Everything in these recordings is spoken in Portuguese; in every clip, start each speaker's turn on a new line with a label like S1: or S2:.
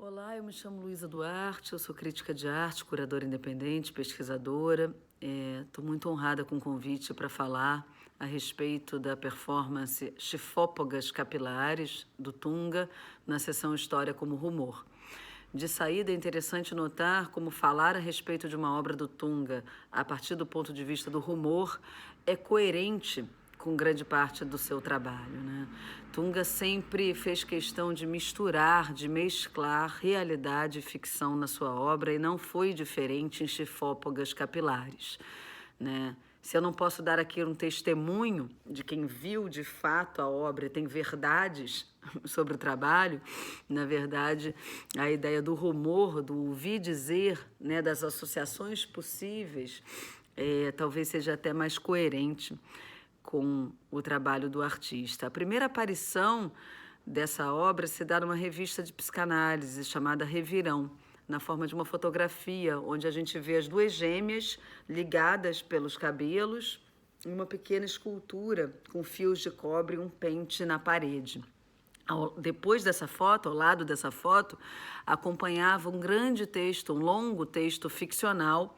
S1: Olá, eu me chamo Luísa Duarte, eu sou crítica de arte, curadora independente, pesquisadora. Estou muito honrada com o convite para falar a respeito da performance Chifópogas Capilares, do Tunga, na sessão História como Rumor. De saída, é interessante notar como falar a respeito de uma obra do Tunga, a partir do ponto de vista do rumor, é coerente com grande parte do seu trabalho, né? Tunga sempre fez questão de misturar, de mesclar realidade e ficção na sua obra e não foi diferente em Chifópogas Capilares, né? Se eu não posso dar aqui um testemunho de quem viu de fato a obra e tem verdades sobre o trabalho, na verdade, a ideia do rumor, do ouvir dizer, né, das associações possíveis, talvez seja até mais coerente com o trabalho do artista. A primeira aparição dessa obra se dá numa revista de psicanálise chamada Revirão, na forma de uma fotografia, onde a gente vê as duas gêmeas ligadas pelos cabelos em uma pequena escultura com fios de cobre e um pente na parede. Depois dessa foto, ao lado dessa foto, acompanhava um grande texto, um longo texto ficcional,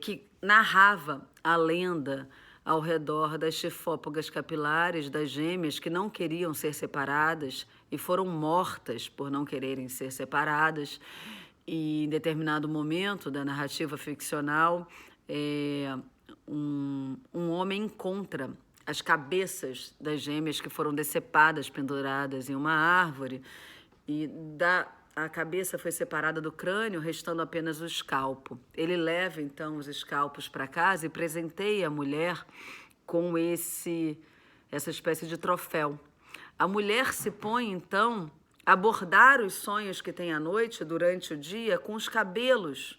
S1: que narrava a lenda ao redor das chifópogas capilares das gêmeas que não queriam ser separadas e foram mortas por não quererem ser separadas. E em determinado momento da narrativa ficcional, um homem encontra as cabeças das gêmeas que foram decepadas, penduradas em uma árvore, e a cabeça foi separada do crânio, restando apenas o escalpo. Ele leva, então, os escalpos para casa e presenteia a mulher com essa espécie de troféu. A mulher se põe, então, a bordar os sonhos que tem à noite, durante o dia, com os cabelos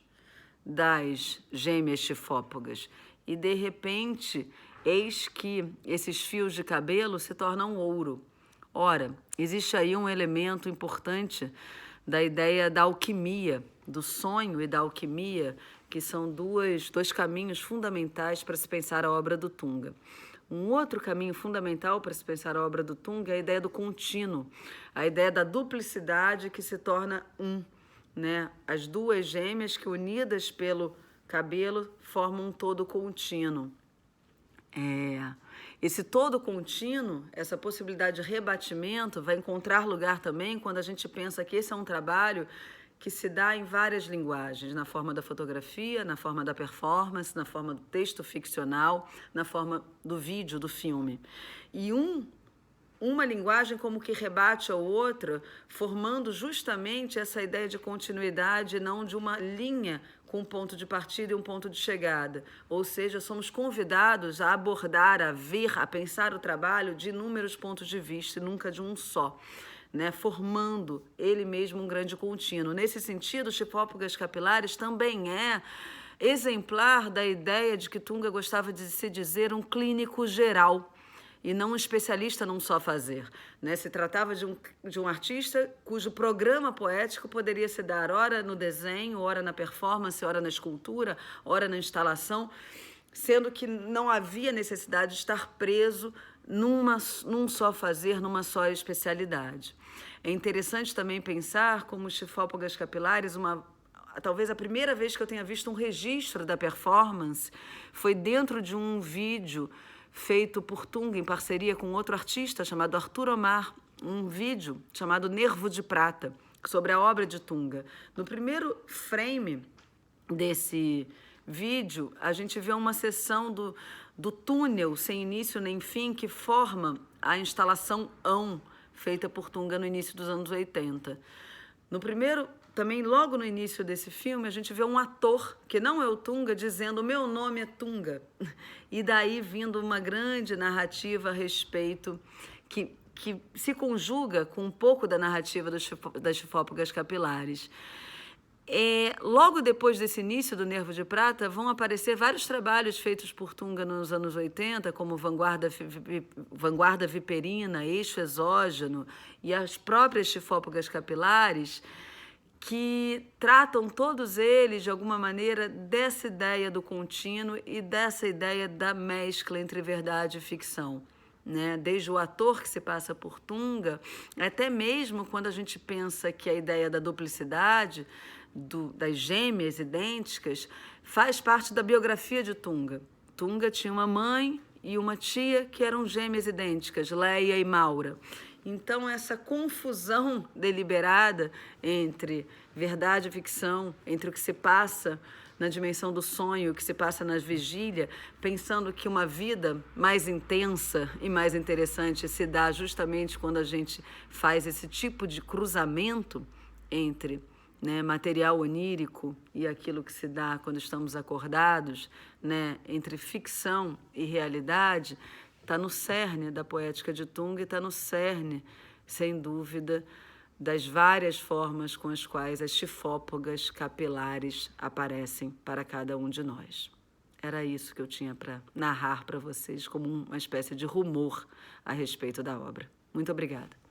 S1: das gêmeas chifópogas. E, de repente, eis que esses fios de cabelo se tornam ouro. Ora, existe aí um elemento importante da ideia da alquimia, do sonho e da alquimia, que são dois caminhos fundamentais para se pensar a obra do Tunga. Um outro caminho fundamental para se pensar a obra do Tunga é a ideia do contínuo, a ideia da duplicidade que se torna um, né? As duas gêmeas que, unidas pelo cabelo, formam um todo contínuo. Esse todo contínuo, essa possibilidade de rebatimento vai encontrar lugar também quando a gente pensa que esse é um trabalho que se dá em várias linguagens, na forma da fotografia, na forma da performance, na forma do texto ficcional, na forma do vídeo, do filme. E uma linguagem como que rebate a outra, formando justamente essa ideia de continuidade e não de uma linha com um ponto de partida e um ponto de chegada. Ou seja, somos convidados a abordar, a ver, a pensar o trabalho de inúmeros pontos de vista e nunca de um só, né? Formando ele mesmo um grande contínuo. Nesse sentido, Chifópogas Capilares também é exemplar da ideia de que Tunga gostava de se dizer um clínico geral, e não um especialista num só fazer, né? Se tratava de um artista cujo programa poético poderia se dar ora no desenho, ora na performance, ora na escultura, ora na instalação, sendo que não havia necessidade de estar preso num só fazer, numa só especialidade. É interessante também pensar como Chifópogas Capilares, talvez a primeira vez que eu tenha visto um registro da performance foi dentro de um vídeo feito por Tunga em parceria com outro artista chamado Arthur Omar, um vídeo chamado Nervo de Prata, sobre a obra de Tunga. No primeiro frame desse vídeo, a gente vê uma seção do túnel sem início nem fim que forma a instalação Ão, feita por Tunga no início dos anos 80. No primeiro, também logo no início desse filme, a gente vê um ator, que não é o Tunga, dizendo: "Meu nome é Tunga". E daí vindo uma grande narrativa a respeito, que se conjuga com um pouco da narrativa das Chifópogas Capilares. Logo depois desse início do Nervo de Prata, vão aparecer vários trabalhos feitos por Tunga nos anos 80, como Vanguarda Viperina, Eixo Exógeno e as próprias Chifópogas Capilares, que tratam todos eles, de alguma maneira, dessa ideia do contínuo e dessa ideia da mescla entre verdade e ficção. né? Desde o ator que se passa por Tunga, até mesmo quando a gente pensa que a ideia da duplicidade, das gêmeas idênticas, faz parte da biografia de Tunga. Tunga tinha uma mãe e uma tia que eram gêmeas idênticas, Leia e Maura. Então, essa confusão deliberada entre verdade e ficção, entre o que se passa na dimensão do sonho, o que se passa na vigília, pensando que uma vida mais intensa e mais interessante se dá justamente quando a gente faz esse tipo de cruzamento entre, né, material onírico e aquilo que se dá quando estamos acordados, né, entre ficção e realidade, está no cerne da poética de Tunga e está no cerne, sem dúvida, das várias formas com as quais as chifópogas capilares aparecem para cada um de nós. Era isso que eu tinha para narrar para vocês como uma espécie de rumor a respeito da obra. Muito obrigada.